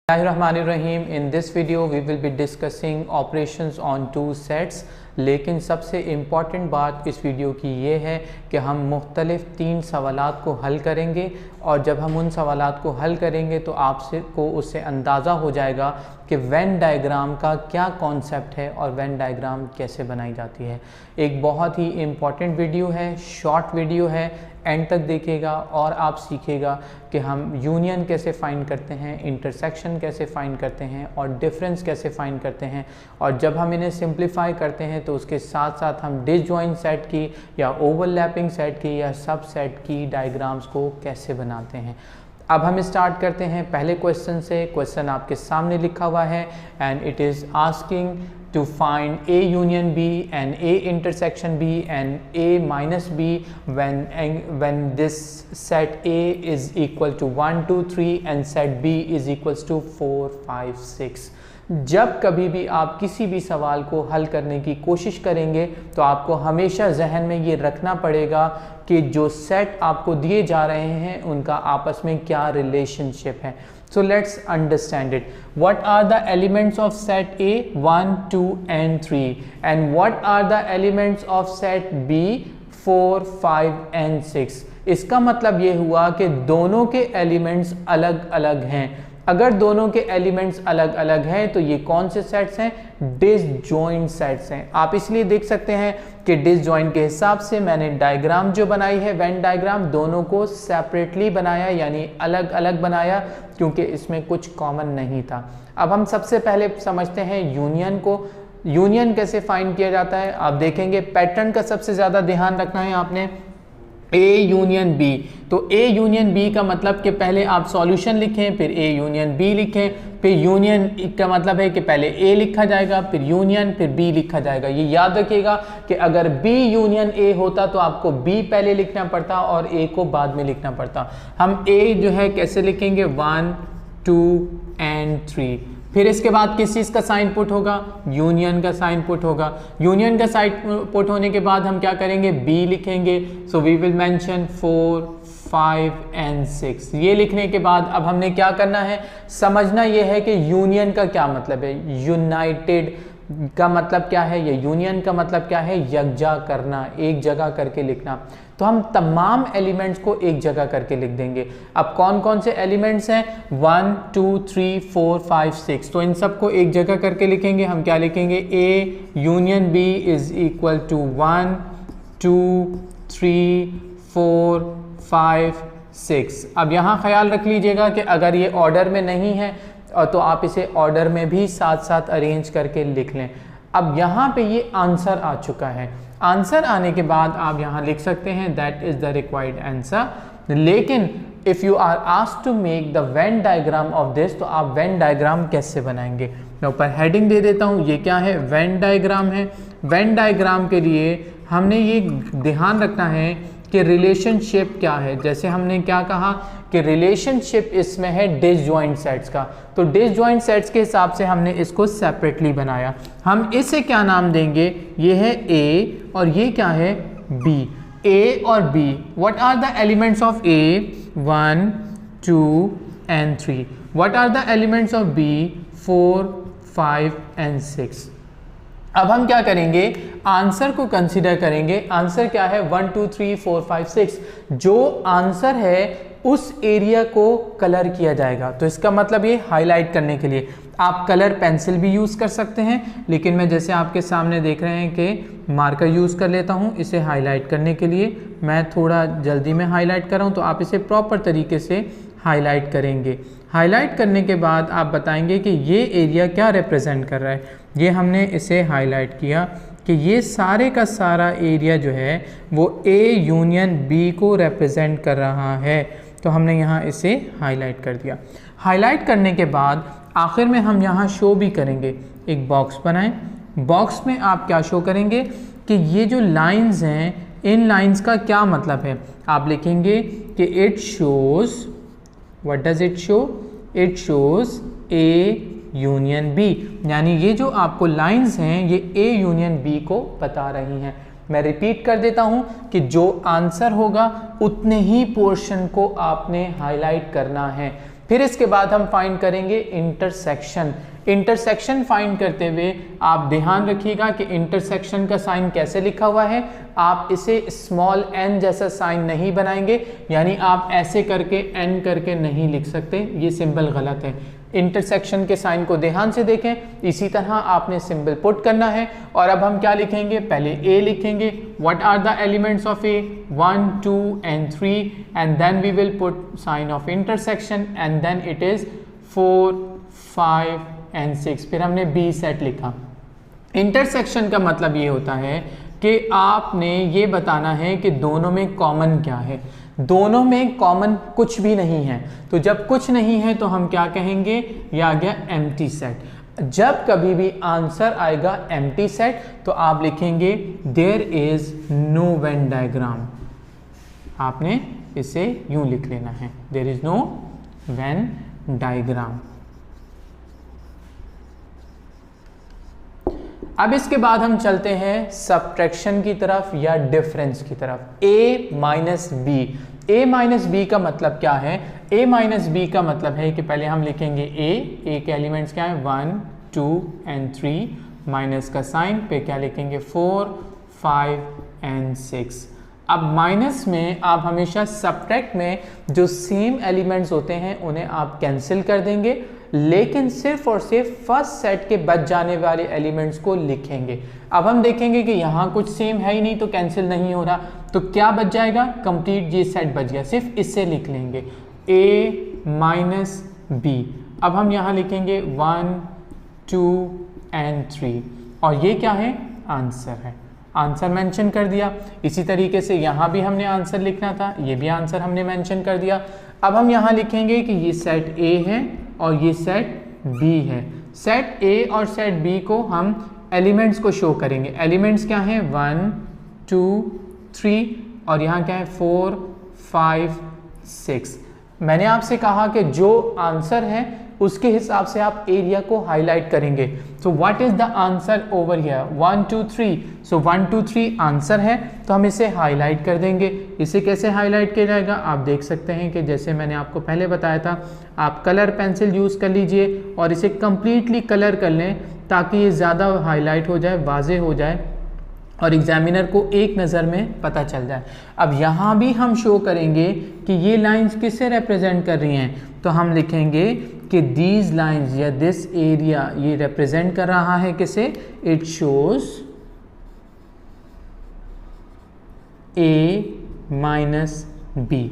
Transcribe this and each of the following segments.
Bismillahirrahmanirrahim. In this video we will be discussing operations on two sets. लेकिन सबसे important बात इस video की ये है कि हम मुख्तलिफ़ 3 सवालात को हल करेंगे और जब हम उन सवालात को हल करेंगे तो आपसे को उससे अंदाज़ा हो जाएगा कि वेन डायग्राम का क्या कॉन्सेप्ट है और वेन डायग्राम कैसे बनाई जाती है। एक बहुत ही इम्पॉर्टेंट वीडियो है, शॉर्ट वीडियो है, एंड तक देखिएगा और आप सीखेगा कि हम यूनियन कैसे फाइंड करते हैं, इंटरसेक्शन कैसे फाइंड करते हैं और डिफरेंस कैसे फाइंड करते हैं, और जब हम इन्हें सिंप्लीफाई करते हैं तो उसके साथ साथ हम डिसजॉइंट सेट की या ओवरलैपिंग सेट की या सब सेट की डायग्राम्स को कैसे बनाते हैं। अब हम स्टार्ट करते हैं पहले क्वेश्चन से। क्वेश्चन आपके सामने लिखा हुआ है and it is asking to find A union B and A intersection B and A minus B when this set A is equal to 1 2 3 and set B is equals to 4 5 6। जब कभी भी आप किसी भी सवाल को हल करने की कोशिश करेंगे तो आपको हमेशा जहन में ये रखना पड़ेगा कि जो सेट आपको दिए जा रहे हैं उनका आपस में क्या रिलेशनशिप है। So let's understand it. What are the elements of set A? 1, 2 and 3. And what are the elements of set B? 4, 5 and 6. इसका मतलब ये हुआ कि दोनों के एलिमेंट्स अलग अलग हैं। अगर दोनों के एलिमेंट्स अलग अलग हैं तो ये कौन से सेट्स हैं? डिसजॉइंट सेट्स हैं। आप इसलिए देख सकते हैं कि डिसजॉइंट के हिसाब से मैंने डायग्राम जो बनाई है, वेन डायग्राम, दोनों को सेपरेटली बनाया यानी अलग अलग बनाया क्योंकि इसमें कुछ कॉमन नहीं था। अब हम सबसे पहले समझते हैं यूनियन को। यूनियन कैसे फाइंड किया जाता है आप देखेंगे। पैटर्न का सबसे ज़्यादा ध्यान रखना है आपने। ए यूनियन बी, तो ए यूनियन बी का मतलब कि पहले आप सॉल्यूशन लिखें, फिर ए यूनियन बी लिखें, फिर यूनियन का मतलब है कि पहले ए लिखा जाएगा, फिर यूनियन, फिर बी लिखा जाएगा। ये याद रखिएगा कि अगर बी यूनियन ए होता तो आपको बी पहले लिखना पड़ता और ए को बाद में लिखना पड़ता। हम ए जो है कैसे लिखेंगे? 1 2 and 3। फिर इसके बाद किस चीज़ का साइन पुट होगा? यूनियन का साइन पुट होगा। यूनियन का साइन पुट होने के बाद हम क्या करेंगे? बी लिखेंगे। So we will mention 4 5 and 6। ये लिखने के बाद अब हमने क्या करना है? समझना ये है कि यूनियन का क्या मतलब है। यूनाइटेड का मतलब क्या है? ये यूनियन का मतलब क्या है? यकजा करना, एक जगह करके लिखना। तो हम तमाम एलिमेंट्स को एक जगह करके लिख देंगे। अब कौन कौन से एलिमेंट्स हैं? 1 2 3 4 5 6। तो इन सब को एक जगह करके लिखेंगे। हम क्या लिखेंगे? A union B is equal to 1 2 3 4 5 6। अब यहाँ ख्याल रख लीजिएगा कि अगर ये ऑर्डर में नहीं है तो आप इसे ऑर्डर में भी साथ साथ अरेंज करके लिख लें। अब यहाँ पे ये आंसर आ चुका है। आंसर आने के बाद आप यहाँ लिख सकते हैं that is the required answer. लेकिन if you are asked to make the Venn diagram of this, तो आप वेन डायग्राम कैसे बनाएंगे? मैं ऊपर हेडिंग दे देता हूँ। ये क्या है? वेन डायग्राम है। वेन डायग्राम के लिए हमने ये ध्यान रखना है कि रिलेशनशिप क्या है। जैसे हमने क्या कहा कि रिलेशनशिप इसमें है डिसजॉइंट सेट्स का, तो डिसजॉइंट सेट्स के हिसाब से हमने इसको सेपरेटली बनाया। हम इसे क्या नाम देंगे? ये है ए और ये क्या है? बी। ए और B, what are the elements of A? 1 2 and 3। What are the elements of B? 4 5 and 6। अब हम क्या करेंगे? आंसर को कंसीडर करेंगे। आंसर क्या है? 1 2 3 4 5 6। जो आंसर है उस एरिया को कलर किया जाएगा। तो इसका मतलब ये हाईलाइट करने के लिए आप कलर पेंसिल भी यूज़ कर सकते हैं, लेकिन मैं जैसे आपके सामने देख रहे हैं कि मार्कर यूज़ कर लेता हूँ इसे हाईलाइट करने के लिए। मैं थोड़ा जल्दी में हाईलाइट कर रहा हूँ तो आप इसे प्रॉपर तरीके से हाईलाइट करेंगे। हाईलाइट करने के बाद आप बताएंगे कि ये एरिया क्या रिप्रेजेंट कर रहा है। ये हमने इसे हाईलाइट किया कि ये सारे का सारा एरिया जो है वो ए यूनियन बी को रिप्रेजेंट कर रहा है। तो हमने यहाँ इसे हाईलाइट कर दिया। हाईलाइट करने के बाद आखिर में हम यहाँ शो भी करेंगे। एक बॉक्स बनाएं। बॉक्स में आप क्या शो करेंगे कि ये जो लाइंस हैं, इन लाइंस का क्या मतलब है? आप लिखेंगे कि it shows, what does it show? It shows A union B, यानी ये जो आपको लाइंस हैं ये ए यूनियन बी को बता रही हैं। मैं रिपीट कर देता हूं कि जो आंसर होगा उतने ही पोर्शन को आपने हाईलाइट करना है। फिर इसके बाद हम फाइंड करेंगे इंटरसेक्शन। इंटरसेक्शन फाइंड करते हुए आप ध्यान रखिएगा कि इंटरसेक्शन का साइन कैसे लिखा हुआ है। आप इसे स्मॉल n जैसा साइन नहीं बनाएंगे, यानी आप ऐसे करके n करके नहीं लिख सकते, ये सिंबल गलत है। इंटरसेक्शन के साइन को ध्यान से देखें, इसी तरह आपने सिंबल पुट करना है। और अब हम क्या लिखेंगे, पहले a लिखेंगे, what are the elements of a, 1 2 and 3, and then we will put sign of intersection and then it is 4 5 and 6। फिर हमने b सेट लिखा। इंटरसेक्शन का मतलब ये होता है कि आपने ये बताना है कि दोनों में कॉमन क्या है। दोनों में कॉमन कुछ भी नहीं है, तो जब कुछ नहीं है तो हम क्या कहेंगे, ये आ गया एम्प्टी सेट। जब कभी भी आंसर आएगा एम्प्टी सेट तो आप लिखेंगे there is no Venn diagram. आपने इसे यूं लिख लेना है, there is no Venn diagram. अब इसके बाद हम चलते हैं सब्ट्रैक्शन की तरफ या डिफरेंस की तरफ। a minus B. a minus B का मतलब क्या है, a माइनस बी का मतलब है कि पहले हम लिखेंगे a के एलिमेंट्स क्या है 1 2 and 3, माइनस का साइन पे क्या लिखेंगे 4 5 and 6। अब माइनस में आप हमेशा सब्ट्रैक्ट में जो सेम एलिमेंट्स होते हैं उन्हें आप कैंसिल कर देंगे, लेकिन सिर्फ और सिर्फ फर्स्ट सेट के बच जाने वाले एलिमेंट्स को लिखेंगे। अब हम देखेंगे कि यहाँ कुछ सेम है ही नहीं तो कैंसिल नहीं हो रहा, तो क्या बच जाएगा, कंप्लीट ये सेट बच गया, सिर्फ इससे लिख लेंगे a माइनस बी। अब हम यहाँ लिखेंगे 1 2 and 3, और ये क्या है, आंसर है, आंसर मेंशन कर दिया। इसी तरीके से यहाँ भी हमने आंसर लिखना था, ये भी आंसर हमने मेंशन कर दिया। अब हम यहाँ लिखेंगे कि ये सेट A है और ये सेट B है। सेट A और सेट B को हम एलिमेंट्स को शो करेंगे। एलिमेंट्स क्या हैं, 1 2 3, और यहाँ क्या है 4 5 6। मैंने आपसे कहा कि जो आंसर है उसके हिसाब से आप एरिया को हाईलाइट करेंगे। तो what is the answer over here, 1 2 3। So 1 2 3 answer है, तो हम इसे हाईलाइट कर देंगे। इसे कैसे हाईलाइट किया जाएगा, आप देख सकते हैं कि जैसे मैंने आपको पहले बताया था, आप कलर पेंसिल यूज़ कर लीजिए और इसे कम्प्लीटली कलर कर लें ताकि ये ज़्यादा हाईलाइट हो जाए, वाजे हो जाए और एग्जामिनर को एक नज़र में पता चल जाए। अब यहाँ भी हम शो करेंगे कि ये लाइंस किससे रिप्रेजेंट कर रही हैं, तो हम लिखेंगे कि दीज लाइंस या दिस एरिया ये रिप्रेजेंट कर रहा है किसे, it shows a minus B.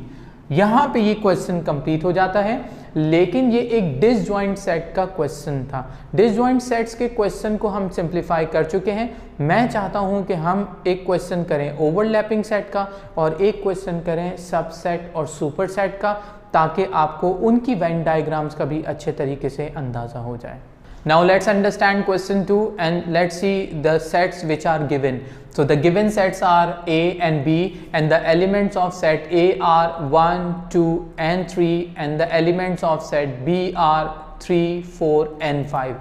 यहाँ पे ये क्वेश्चन कंप्लीट हो जाता है, लेकिन ये एक डिसजॉइंट सेट का क्वेश्चन था। डिसजॉइंट सेट्स के क्वेश्चन को हम सिंप्लीफाई कर चुके हैं। मैं चाहता हूँ कि हम एक क्वेश्चन करें ओवरलैपिंग सेट का और एक क्वेश्चन करें सबसेट और सुपर सेट का, ताकि आपको उनकी वेन डायग्राम्स का भी अच्छे तरीके से अंदाज़ा हो जाए। Now let's understand question 2 and let's see the sets which are given. So the given sets are A and B, and the elements of set A are 1 2 and 3, and the elements of set B are 3 4 and 5.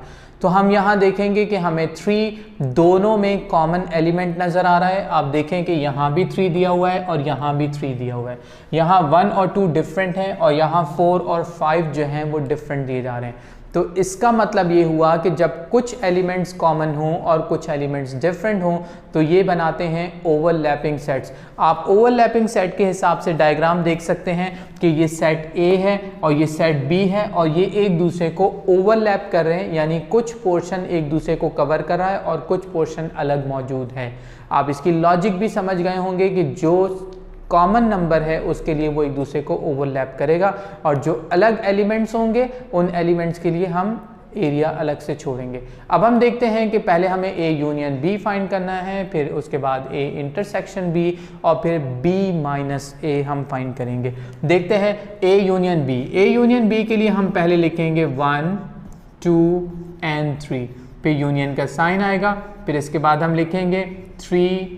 तो हम यहाँ देखेंगे कि हमें 3 दोनों में common element नज़र आ रहा है। आप देखें कि यहाँ भी 3 दिया हुआ है और यहाँ भी 3 दिया हुआ है। यहाँ 1 और 2 डिफरेंट हैं और यहाँ 4 और 5 जो हैं वो डिफरेंट दिए जा रहे हैं। तो इसका मतलब ये हुआ कि जब कुछ एलिमेंट्स कॉमन हों और कुछ एलिमेंट्स डिफरेंट हों तो ये बनाते हैं ओवरलैपिंग सेट्स। आप ओवरलैपिंग सेट के हिसाब से डायग्राम देख सकते हैं कि ये सेट A है और ये सेट B है और ये एक दूसरे को ओवरलैप कर रहे हैं, यानी कुछ पोर्शन एक दूसरे को कवर कर रहा है और कुछ पोर्शन अलग मौजूद है। आप इसकी लॉजिक भी समझ गए होंगे कि जो कॉमन नंबर है उसके लिए वो एक दूसरे को ओवरलैप करेगा और जो अलग एलिमेंट्स होंगे उन एलिमेंट्स के लिए हम एरिया अलग से छोड़ेंगे। अब हम देखते हैं कि पहले हमें A यूनियन B फाइंड करना है, फिर उसके बाद A इंटरसेक्शन B और फिर B माइनस A हम फाइंड करेंगे। देखते हैं A union B। A union B के लिए हम पहले लिखेंगे 1 2 and 3, फिर यूनियन का साइन आएगा, फिर इसके बाद हम लिखेंगे 3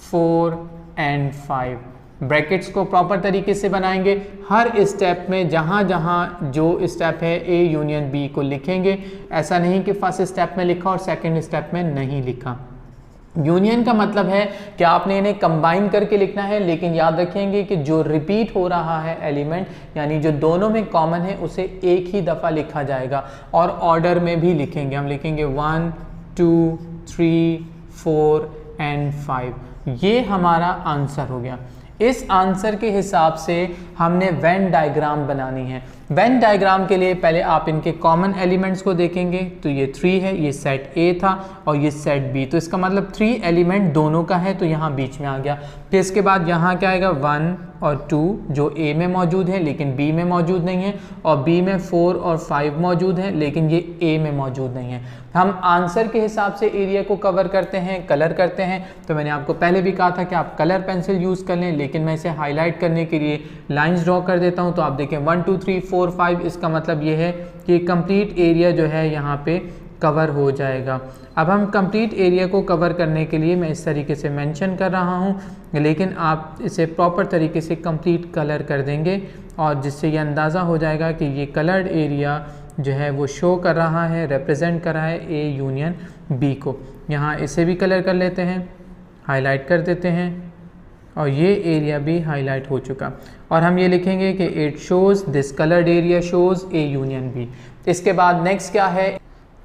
4 and 5। ब्रैकेट्स को प्रॉपर तरीके से बनाएंगे। हर स्टेप में जहाँ जहाँ जो स्टेप है A यूनियन B को लिखेंगे। ऐसा नहीं कि फर्स्ट स्टेप में लिखा और सेकंड स्टेप में नहीं लिखा। यूनियन का मतलब है कि आपने इन्हें कंबाइन करके लिखना है, लेकिन याद रखेंगे कि जो रिपीट हो रहा है एलिमेंट, यानी जो दोनों में कॉमन है, उसे एक ही दफ़ा लिखा जाएगा और ऑर्डर में भी लिखेंगे। हम लिखेंगे 1 2 3 4 एंड 5। ये हमारा आंसर हो गया। इस आंसर के हिसाब से हमने वेन डायग्राम बनानी है। वेन डायग्राम के लिए पहले आप इनके कॉमन एलिमेंट्स को देखेंगे, तो ये 3 है, ये सेट ए था और ये सेट बी, तो इसका मतलब 3 एलिमेंट दोनों का है, तो यहाँ बीच में आ गया। फिर इसके बाद यहाँ क्या आएगा 1 और 2 जो ए में मौजूद है लेकिन बी में मौजूद नहीं है, और बी में 4 और 5 मौजूद है लेकिन ये ए में मौजूद नहीं है। हम आंसर के हिसाब से एरिया को कवर करते हैं, कलर करते हैं। तो मैंने आपको पहले भी कहा था कि आप कलर पेंसिल यूज़ कर लें, लेकिन मैं इसे हाईलाइट करने के लिए लाइंस ड्रॉ कर देता हूँ। तो आप देखें 1 2 3 4 5, इसका मतलब ये है कि कंप्लीट एरिया जो है यहाँ पे कवर हो जाएगा। अब हम कंप्लीट एरिया को कवर करने के लिए मैं इस तरीके से मेंशन कर रहा हूँ, लेकिन आप इसे प्रॉपर तरीके से कंप्लीट कलर कर देंगे और जिससे ये अंदाज़ा हो जाएगा कि ये कलर्ड एरिया जो है वो शो कर रहा है, रिप्रेजेंट कर रहा है ए यूनियन बी को। यहाँ इसे भी कलर कर लेते हैं, हाईलाइट कर देते हैं और ये एरिया भी हाईलाइट हो चुका। और हम ये लिखेंगे कि it shows this coloured area shows A union B. इसके बाद नेक्स्ट क्या है,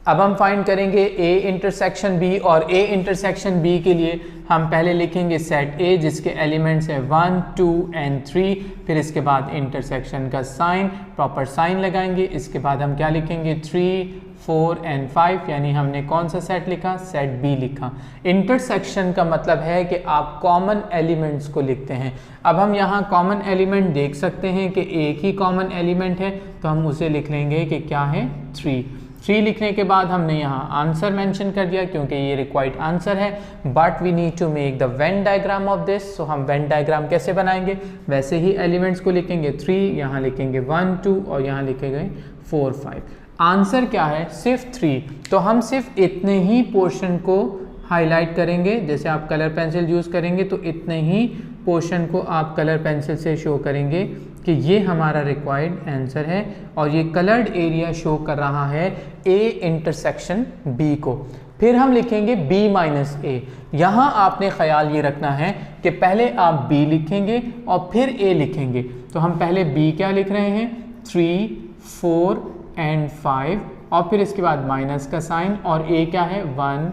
अब हम फाइंड करेंगे ए इंटरसेक्शन बी, और ए इंटरसेक्शन बी के लिए हम पहले लिखेंगे सेट ए जिसके एलिमेंट्स है 1 2 एंड 3। फिर इसके बाद इंटरसेक्शन का साइन, प्रॉपर साइन लगाएंगे। इसके बाद हम क्या लिखेंगे 3 4 एंड 5, यानी हमने कौन सा सेट लिखा, सेट बी लिखा। इंटरसेक्शन का मतलब है कि आप कॉमन एलिमेंट्स को लिखते हैं। अब हम यहाँ कॉमन एलिमेंट देख सकते हैं कि एक ही कॉमन एलिमेंट है, तो हम उसे लिख लेंगे कि क्या है 3 लिखने के बाद हमने यहाँ आंसर मेंशन कर दिया क्योंकि ये रिक्वायर्ड आंसर है। But we need to make the Venn diagram of this. So हम वेन डायग्राम कैसे बनाएंगे, वैसे ही एलिमेंट्स को लिखेंगे 3, यहाँ लिखेंगे 1 2 और यहाँ लिखेंगे 4 5। आंसर क्या है, सिर्फ 3। तो हम सिर्फ इतने ही पोर्शन को हाईलाइट करेंगे। जैसे आप कलर पेंसिल यूज़ करेंगे तो इतने ही पोर्शन को आप कलर पेंसिल से शो करेंगे कि ये हमारा रिक्वायर्ड आंसर है, और ये कलर्ड एरिया शो कर रहा है ए इंटरसेक्शन बी को। फिर हम लिखेंगे b माइनस ए। यहाँ आपने ख्याल ये रखना है कि पहले आप b लिखेंगे और फिर a लिखेंगे। तो हम पहले b क्या लिख रहे हैं 3 4 एंड 5, और फिर इसके बाद माइनस का साइन, और a क्या है 1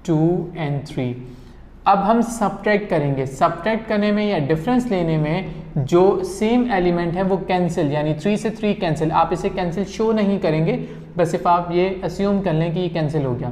2 एंड 3। अब हम सब्ट्रैक्ट करेंगे। सब्ट्रैक्ट करने में या डिफरेंस लेने में जो सेम एलिमेंट है वो कैंसिल, यानी 3 से 3 कैंसिल। आप इसे कैंसिल शो नहीं करेंगे, बस सिर्फ आप ये अस्यूम कर लें कि ये कैंसिल हो गया।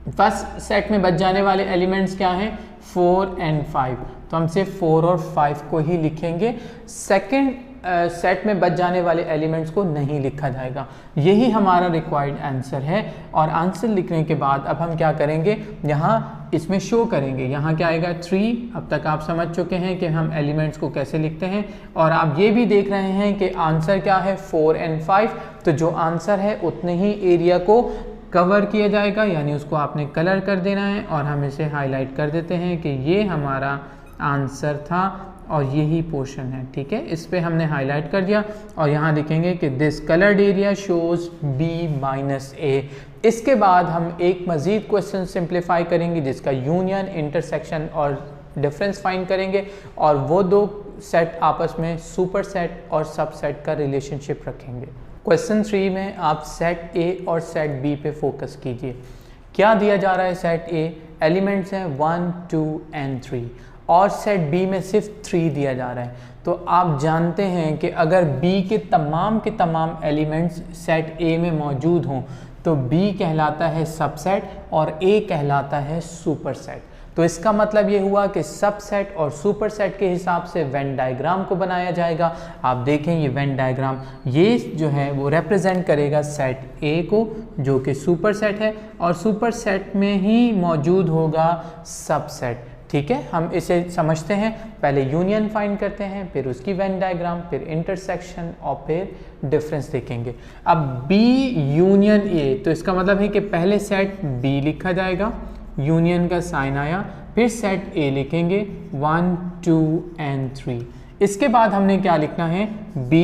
फर्स्ट सेट में बच जाने वाले एलिमेंट्स क्या हैं 4 एंड 5, तो हम सिर्फ 4 और 5 को ही लिखेंगे। सेकंड सेट में बच जाने वाले एलिमेंट्स को नहीं लिखा जाएगा। यही हमारा रिक्वायर्ड आंसर है। और आंसर लिखने के बाद अब हम क्या करेंगे, यहाँ इसमें शो करेंगे। यहाँ क्या आएगा 3। अब तक आप समझ चुके हैं कि हम एलिमेंट्स को कैसे लिखते हैं, और आप ये भी देख रहे हैं कि आंसर क्या है 4 एंड 5। तो जो आंसर है उतने ही एरिया को कवर किया जाएगा, यानी उसको आपने कलर कर देना है। और हम इसे हाईलाइट कर देते हैं कि ये हमारा आंसर था और यही पोर्शन है। ठीक है, इस पे हमने हाईलाइट कर दिया और यहाँ लिखेंगे कि this coloured area shows b minus A. इसके बाद हम एक मज़ीद क्वेश्चन सिंप्लीफाई करेंगे जिसका यूनियन, इंटरसेक्शन और डिफरेंस फाइंड करेंगे, और वो दो सेट आपस में सुपर सेट और सब सेट का रिलेशनशिप रखेंगे। क्वेश्चन 3 में आप सेट ए और सेट बी पे फोकस कीजिए। क्या दिया जा रहा है, सेट ए एलिमेंट्स हैं 1 2 एंड 3, और सेट बी में सिर्फ 3 दिया जा रहा है। तो आप जानते हैं कि अगर बी के तमाम एलिमेंट्स सेट ए में मौजूद हों तो बी कहलाता है सबसेट और ए कहलाता है सुपरसेट। तो इसका मतलब ये हुआ कि सबसेट और सुपरसेट के हिसाब से वेन डायग्राम को बनाया जाएगा। आप देखें ये वेन डायग्राम, ये जो है वो रिप्रेजेंट करेगा सेट ए को जो कि सुपरसेट है, और सुपरसेट में ही मौजूद होगा सबसेट। ठीक है, हम इसे समझते हैं। पहले यूनियन फाइंड करते हैं, फिर उसकी वेन डायग्राम, फिर इंटरसेक्शन और फिर डिफरेंस देखेंगे। अब B यूनियन A, तो इसका मतलब है कि पहले सेट B लिखा जाएगा, यूनियन का साइन आया, फिर सेट A लिखेंगे 1 2 एंड 3। इसके बाद हमने क्या लिखना है, B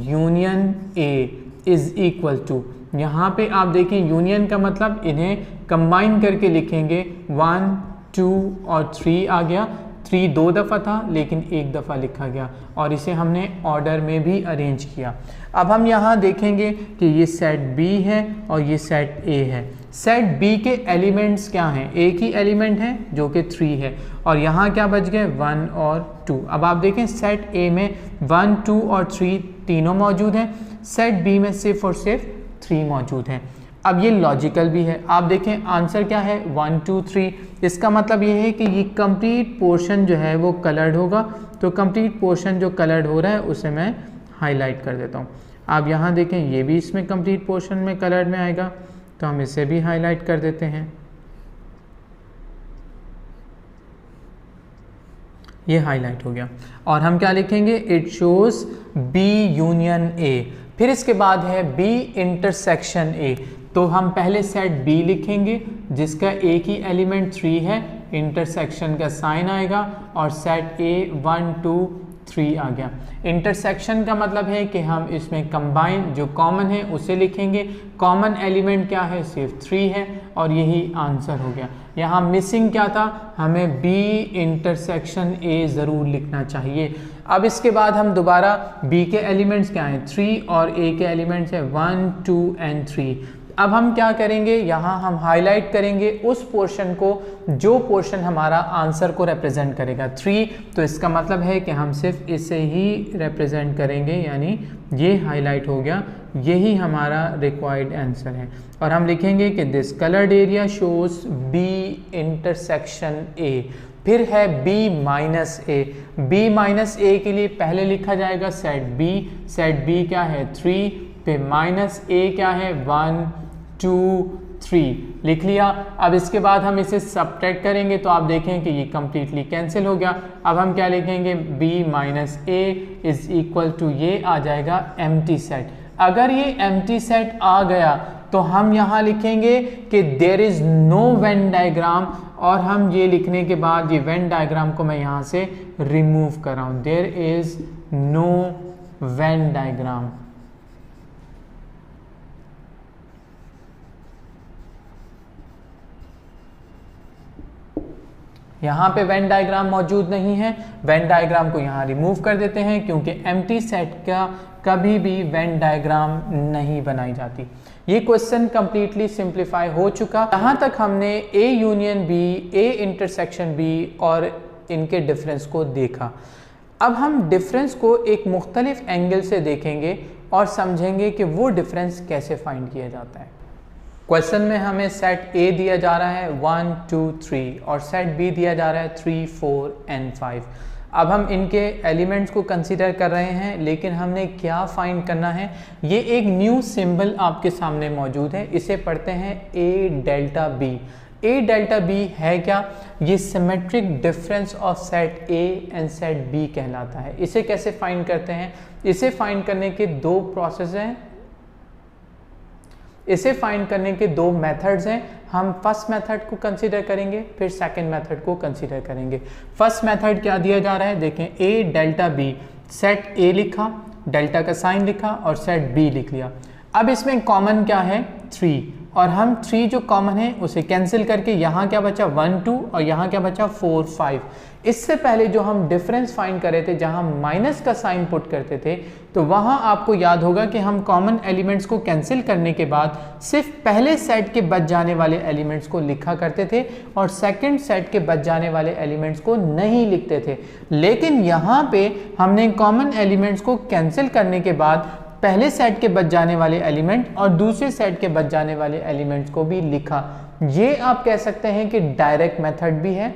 union A is equal to, यहाँ पे आप देखें यूनियन का मतलब इन्हें कंबाइन करके लिखेंगे 1 2 और 3 आ गया। 3 2 दफ़ा था लेकिन एक दफ़ा लिखा गया और इसे हमने ऑर्डर में भी अरेंज किया। अब हम यहाँ देखेंगे कि ये सेट B है और ये सेट A है। सेट B के एलिमेंट्स क्या हैं? एक ही एलिमेंट है जो कि 3 है और यहाँ क्या बच गए 1 और 2। अब आप देखें सेट A में 1 2 और 3 तीनों मौजूद हैं, सेट B में सिर्फ और सिर्फ 3 मौजूद हैं। अब ये लॉजिकल भी है। आप देखें आंसर क्या है 1 2 3। इसका मतलब ये है कि ये कंप्लीट पोर्शन जो है वो कलर्ड होगा। तो कंप्लीट पोर्शन जो कलर्ड हो रहा है उसे मैं हाईलाइट कर देता हूँ। आप यहाँ देखें ये भी इसमें कंप्लीट पोर्शन में कलर्ड में आएगा, तो हम इसे भी हाईलाइट कर देते हैं। ये हाईलाइट हो गया और हम क्या लिखेंगे? It shows B union A। फिर इसके बाद है B इंटरसेक्शन A। तो हम पहले सेट B लिखेंगे जिसका एक ही एलिमेंट 3 है, इंटरसेक्शन का साइन आएगा और सेट A 1 2 3 आ गया। इंटरसेक्शन का मतलब है कि हम इसमें कंबाइन जो कॉमन है उसे लिखेंगे। कॉमन एलिमेंट क्या है? सिर्फ 3 है और यही आंसर हो गया। यहाँ मिसिंग क्या था? हमें B इंटरसेक्शन A ज़रूर लिखना चाहिए। अब इसके बाद हम दोबारा B के एलिमेंट्स क्या हैं? 3 और A के एलिमेंट्स हैं 1 2 एंड 3। अब हम क्या करेंगे? यहाँ हम हाईलाइट करेंगे उस पोर्शन को जो पोर्शन हमारा आंसर को रिप्रेजेंट करेगा 3। तो इसका मतलब है कि हम सिर्फ इसे ही रिप्रेजेंट करेंगे, यानी ये हाईलाइट हो गया, यही हमारा रिक्वायर्ड आंसर है। और हम लिखेंगे कि this coloured area shows B intersection A। फिर है B minus A। B minus A के लिए पहले लिखा जाएगा सेट B। सेट B क्या है? 3। फिर माइनस A क्या है? 1 2 3 लिख लिया। अब इसके बाद हम इसे सब्ट्रैक्ट करेंगे तो आप देखें कि ये कंप्लीटली कैंसिल हो गया। अब हम क्या लिखेंगे? B minus A is equal to ये आ जाएगा एम्प्टी सेट। अगर ये एम्प्टी सेट आ गया तो हम यहाँ लिखेंगे कि there is no Venn diagram और हम ये लिखने के बाद ये वेन डायग्राम को मैं यहाँ से रिमूव कर रहा हूँ। There is no Venn diagram. यहाँ पे वेन डायग्राम मौजूद नहीं है, वेन डायग्राम को यहाँ रिमूव कर देते हैं क्योंकि एम्प्टी सेट का कभी भी वेन डायग्राम नहीं बनाई जाती। ये क्वेश्चन कंप्लीटली सिंप्लीफाई हो चुका। यहाँ तक हमने A union B, A intersection B और इनके डिफरेंस को देखा। अब हम डिफरेंस को एक मुख्तलिफ एंगल से देखेंगे और समझेंगे कि वो डिफरेंस कैसे फाइंड किया जाता है। क्वेश्चन में हमें सेट A दिया जा रहा है 1 2 3 और सेट B दिया जा रहा है 3 4 एंड 5। अब हम इनके एलिमेंट्स को कंसीडर कर रहे हैं, लेकिन हमने क्या फाइंड करना है? ये एक न्यू सिंबल आपके सामने मौजूद है, इसे पढ़ते हैं A delta B। A delta B है क्या? ये symmetric difference of set A and set B कहलाता है। इसे कैसे फाइंड करते हैं? इसे फाइंड करने के दो प्रोसेस हैं, इसे फाइंड करने के दो मेथड्स हैं। हम फर्स्ट मेथड को कंसीडर करेंगे, फिर सेकंड मेथड को कंसीडर करेंगे। फर्स्ट मेथड क्या दिया जा रहा है? देखें A delta B, set A लिखा, डेल्टा का साइन लिखा और सेट B लिख लिया। अब इसमें कॉमन क्या है? 3 और हम 3 जो कॉमन है उसे कैंसिल करके यहाँ क्या बचा? 1 2 और यहाँ क्या बचा? 4 5। इससे पहले जो हम डिफरेंस फाइंड कर रहे थे, जहाँ माइनस का साइन पुट करते थे, तो वहाँ आपको याद होगा कि हम कॉमन एलिमेंट्स को कैंसिल करने के बाद सिर्फ पहले सेट के बच जाने वाले एलिमेंट्स को लिखा करते थे और सेकंड सेट के बच जाने वाले एलिमेंट्स को नहीं लिखते थे। लेकिन यहाँ पे हमने कॉमन एलिमेंट्स को कैंसिल करने के बाद पहले सेट के बच जाने वाले एलिमेंट और दूसरे सेट के बच जाने वाले एलिमेंट्स को भी लिखा। ये आप कह सकते हैं कि डायरेक्ट मेथड भी है,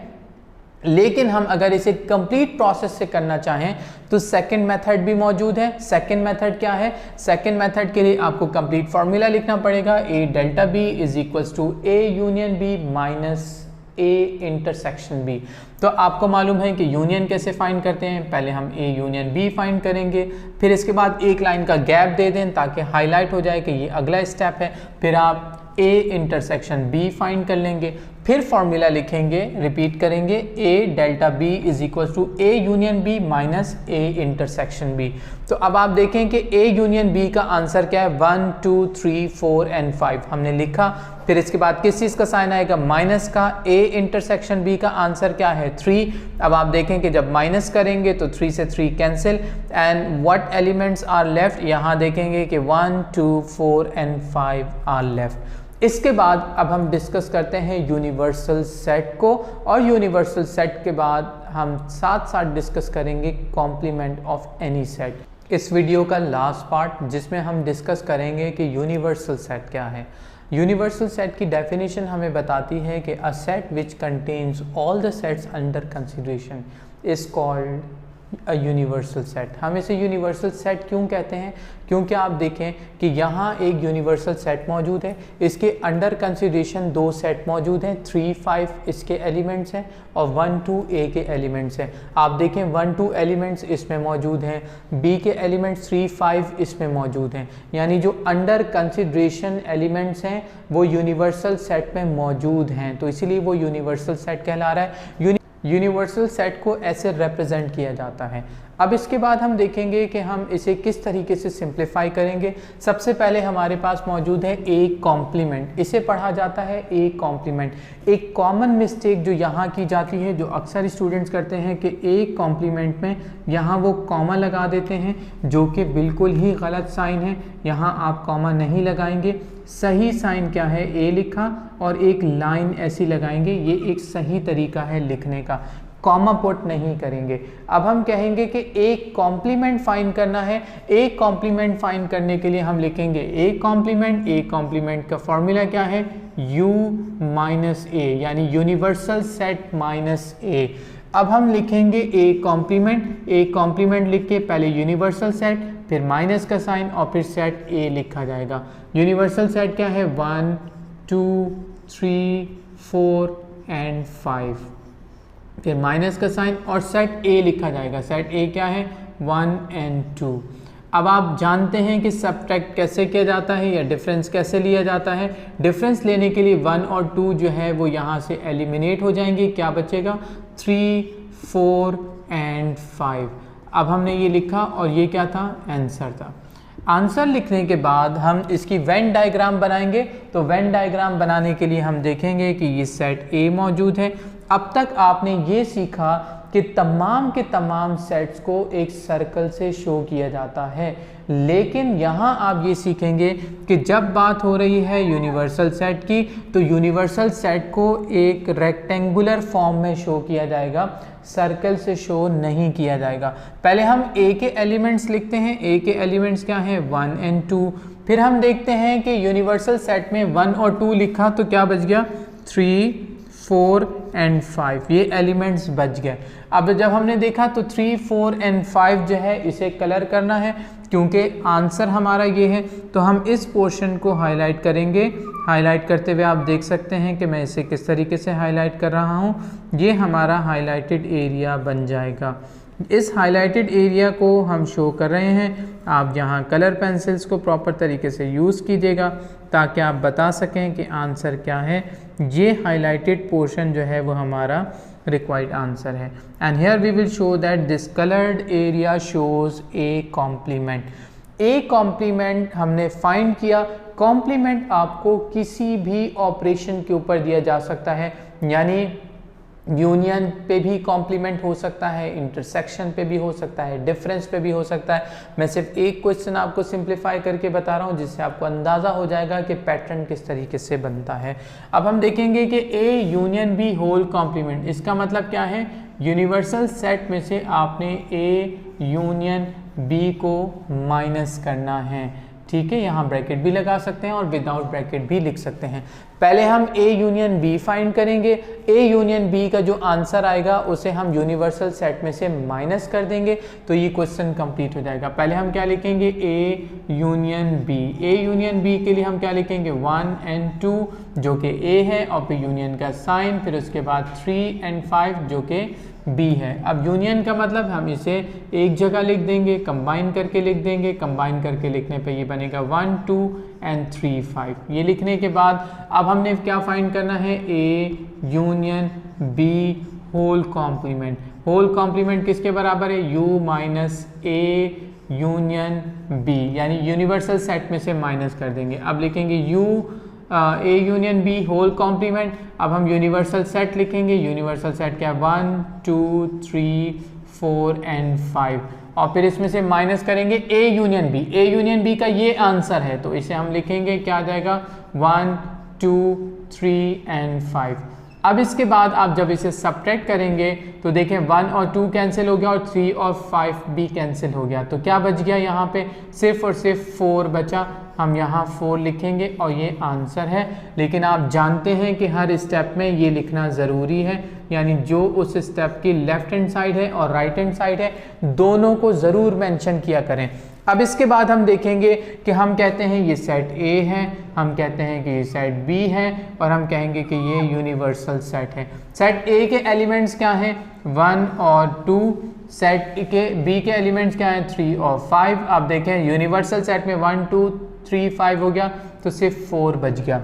लेकिन हम अगर इसे कंप्लीट प्रोसेस से करना चाहें तो सेकंड मेथड भी मौजूद है। सेकंड मेथड क्या है? सेकंड मेथड के लिए आपको कंप्लीट फॉर्मूला लिखना पड़ेगा। A delta B is equals to A union B minus A intersection B। तो आपको मालूम है कि यूनियन कैसे फाइंड करते हैं। पहले हम A यूनियन B फाइंड करेंगे, फिर इसके बाद एक लाइन का गैप दे दें ताकि हाईलाइट हो जाए कि ये अगला स्टेप है। फिर आप A इंटरसेक्शन B फाइंड कर लेंगे, फिर फॉर्मूला लिखेंगे, रिपीट करेंगे, A delta B is equal to A union B minus A intersection B. तो अब आप देखें कि ए यूनियन बी का आंसर क्या है, 1 2 3 4 एंड 5 हमने लिखा। फिर इसके बाद किस चीज़ का साइन आएगा, माइनस का। ए इंटरसेक्शन बी का आंसर क्या है, 3। अब आप देखें कि जब माइनस करेंगे तो 3 से 3 cancel and what elements are left, यहाँ देखेंगे कि 1 2 4 एंड 5 आर लेफ्ट। इसके बाद अब हम डिस्कस करते हैं यूनिवर्सल सेट को, और यूनिवर्सल सेट के बाद हम साथ साथ डिस्कस करेंगे कॉम्प्लीमेंट ऑफ एनी सेट। इस वीडियो का लास्ट पार्ट जिसमें हम डिस्कस करेंगे कि यूनिवर्सल सेट क्या है। यूनिवर्सल सेट की डेफिनेशन हमें बताती है कि a set which contains all the sets under consideration is called a universal set. हम इसे यूनिवर्सल सेट क्यों कहते हैं, क्योंकि आप देखें कि यहाँ एक यूनिवर्सल सेट मौजूद है, इसके अंडर कंसिडरेशन 2 सेट मौजूद हैं, 3 5 इसके एलिमेंट्स हैं और 1 2 ए के एलिमेंट्स हैं। आप देखें 1 2 एलिमेंट्स इसमें मौजूद हैं, बी के एलिमेंट्स 3 5 इसमें मौजूद हैं, यानी जो अंडर कंसिडरेशन एलिमेंट्स हैं वो यूनिवर्सल सेट में मौजूद हैं, तो इसीलिए वो यूनिवर्सल सेट कहला रहा है। यूनिवर्सल सेट को ऐसे रिप्रेजेंट किया जाता है। अब इसके बाद हम देखेंगे कि हम इसे किस तरीके से सिंप्लीफाई करेंगे। सबसे पहले हमारे पास मौजूद है ए कॉम्प्लीमेंट, इसे पढ़ा जाता है ए कॉम्प्लीमेंट। एक कॉमन मिस्टेक जो यहाँ की जाती है, जो अक्सर स्टूडेंट्स करते हैं कि ए कॉम्प्लीमेंट में यहाँ वो कॉमा लगा देते हैं, जो कि बिल्कुल ही गलत साइन है। यहाँ आप कॉमा नहीं लगाएंगे, सही साइन क्या है, ए लिखा और एक लाइन ऐसी लगाएंगे, ये एक सही तरीका है लिखने का, कॉमा पुट नहीं करेंगे। अब हम कहेंगे कि एक कॉम्प्लीमेंट फाइंड करना है। एक कॉम्प्लीमेंट फाइंड करने के लिए हम लिखेंगे ए कॉम्प्लीमेंट। ए कॉम्प्लीमेंट का फॉर्मूला क्या है, u माइनस ए, यानी यूनिवर्सल सेट माइनस ए। अब हम लिखेंगे ए कॉम्प्लीमेंट। ए कॉम्प्लीमेंट लिख के पहले यूनिवर्सल सेट, फिर माइनस का साइन और फिर सेट ए लिखा जाएगा। यूनिवर्सल सेट क्या है, 1 2 3 4 एंड 5, फिर माइनस का साइन और सेट ए लिखा जाएगा। सेट ए क्या है, 1 एंड 2। अब आप जानते हैं कि सब्ट्रैक्ट कैसे किया जाता है या डिफरेंस कैसे लिया जाता है। डिफरेंस लेने के लिए 1 और 2 जो है वो यहाँ से एलिमिनेट हो जाएंगे, क्या बचेगा, 3 4 एंड 5। अब हमने ये लिखा और ये क्या था, आंसर था। आंसर लिखने के बाद हम इसकी वेन डायग्राम बनाएंगे। तो वेन डायग्राम बनाने के लिए हम देखेंगे कि ये सेट ए मौजूद है। अब तक आपने ये सीखा कि तमाम के तमाम सेट्स को एक सर्कल से शो किया जाता है, लेकिन यहाँ आप ये सीखेंगे कि जब बात हो रही है यूनिवर्सल सेट की, तो यूनिवर्सल सेट को एक रेक्टेंगुलर फॉर्म में शो किया जाएगा, सर्कल से शो नहीं किया जाएगा। पहले हम ए के एलिमेंट्स लिखते हैं। ए के एलिमेंट्स क्या हैं, 1 एंड 2। फिर हम देखते हैं कि यूनिवर्सल सेट में 1 और 2 लिखा तो क्या बच गया, 3 4 एंड 5, ये एलिमेंट्स बच गए। अब जब हमने देखा तो 3 4 एंड 5 जो है इसे कलर करना है, क्योंकि आंसर हमारा ये है, तो हम इस पोर्शन को हाईलाइट करेंगे। हाईलाइट करते हुए आप देख सकते हैं कि मैं इसे किस तरीके से हाईलाइट कर रहा हूँ। ये हमारा हाईलाइटेड एरिया बन जाएगा। इस हाईलाइटेड एरिया को हम शो कर रहे हैं। आप यहाँ कलर पेंसिल्स को प्रॉपर तरीके से यूज़ कीजिएगा ताकि आप बता सकें कि आंसर क्या है। ये हाईलाइटेड पोर्शन जो है वो हमारा रिक्वायर्ड आंसर है। And here we will show that this coloured area shows A complement. A complement हमने फाइंड किया। कॉम्प्लीमेंट आपको किसी भी ऑपरेशन के ऊपर दिया जा सकता है, यानी यूनियन पे भी कॉम्प्लीमेंट हो सकता है, इंटरसेक्शन पे भी हो सकता है, डिफरेंस पे भी हो सकता है। मैं सिर्फ एक क्वेश्चन आपको सिंप्लीफाई करके बता रहा हूँ जिससे आपको अंदाज़ा हो जाएगा कि पैटर्न किस तरीके से बनता है। अब हम देखेंगे कि A union B whole complement, इसका मतलब क्या है, यूनिवर्सल सेट में से आपने ए यूनियन बी को माइनस करना है। ठीक है, यहाँ ब्रैकेट भी लगा सकते हैं और विदाउट ब्रैकेट भी लिख सकते हैं। पहले हम ए यूनियन बी फाइंड करेंगे। ए यूनियन बी का जो आंसर आएगा उसे हम यूनिवर्सल सेट में से माइनस कर देंगे, तो ये क्वेश्चन कंप्लीट हो जाएगा। पहले हम क्या लिखेंगे, A union B. A union B के लिए हम क्या लिखेंगे, 1 एंड 2 जो कि ए है, और फिर यूनियन का साइन, फिर उसके बाद 3 एंड 5 जो कि बी है। अब यूनियन का मतलब हम इसे एक जगह लिख देंगे, कंबाइन करके लिख देंगे। कंबाइन करके लिखने पे ये बनेगा 1 2 एंड 3 5। ये लिखने के बाद अब हमने क्या फाइंड करना है, A union B whole complement. Whole complement किसके बराबर है, u minus A union B, यानी यूनिवर्सल सेट में से माइनस कर देंगे। अब लिखेंगे u A union B whole complement. अब हम यूनिवर्सल सेट लिखेंगे। यूनिवर्सल सेट क्या है, 1 2 3 4 एंड 5, और फिर इसमें से माइनस करेंगे A union B. A union B का ये आंसर है, तो इसे हम लिखेंगे क्या आ जाएगा, 1 2 3 एंड 5। अब इसके बाद आप जब इसे सब्ट्रैक्ट करेंगे तो देखें 1 और 2 कैंसिल हो गया और 3 और 5 भी कैंसिल हो गया, तो क्या बच गया यहाँ पे, सिर्फ और सिर्फ 4 बचा। हम यहाँ 4 लिखेंगे और ये आंसर है। लेकिन आप जानते हैं कि हर स्टेप में ये लिखना ज़रूरी है, यानी जो उस स्टेप की लेफ्ट हैंड साइड है और राइट हैंड साइड है दोनों को ज़रूर मेंशन किया करें। अब इसके बाद हम देखेंगे कि हम कहते हैं ये सेट ए है, हम कहते हैं कि ये सेट बी है, और हम कहेंगे कि ये यूनिवर्सल सेट है। सेट ए के एलिमेंट्स क्या हैं, 1 और 2। सेट के बी के एलिमेंट्स क्या हैं, 3 और 5। आप देखें यूनिवर्सल सेट में 1 2 3 5 हो गया, तो सिर्फ 4 बच गया।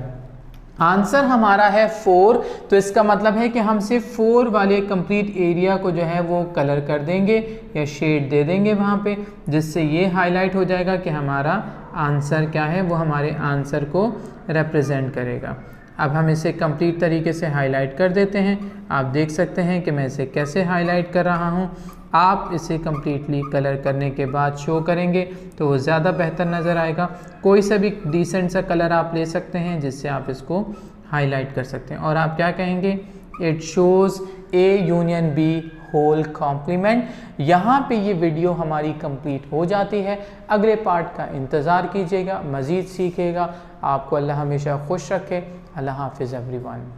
आंसर हमारा है 4, तो इसका मतलब है कि हम सिर्फ 4 वाले कंप्लीट एरिया को जो है वो कलर कर देंगे या शेड दे देंगे वहाँ पे, जिससे ये हाईलाइट हो जाएगा कि हमारा आंसर क्या है, वो हमारे आंसर को रिप्रेजेंट करेगा। अब हम इसे कंप्लीट तरीके से हाईलाइट कर देते हैं। आप देख सकते हैं कि मैं इसे कैसे हाईलाइट कर रहा हूँ। आप इसे कम्प्लीटली कलर करने के बाद शो करेंगे तो वो ज़्यादा बेहतर नज़र आएगा। कोई सा भी डिसेंट सा कलर आप ले सकते हैं जिससे आप इसको हाईलाइट कर सकते हैं, और आप क्या कहेंगे, it shows A union B whole complement. यहाँ पे ये वीडियो हमारी कंप्लीट हो जाती है। अगले पार्ट का इंतज़ार कीजिएगा, मज़ीद सीखिएगा। आपको अल्लाह हमेशा खुश रखे। अल्लाह हाफिज़ एवरीवन।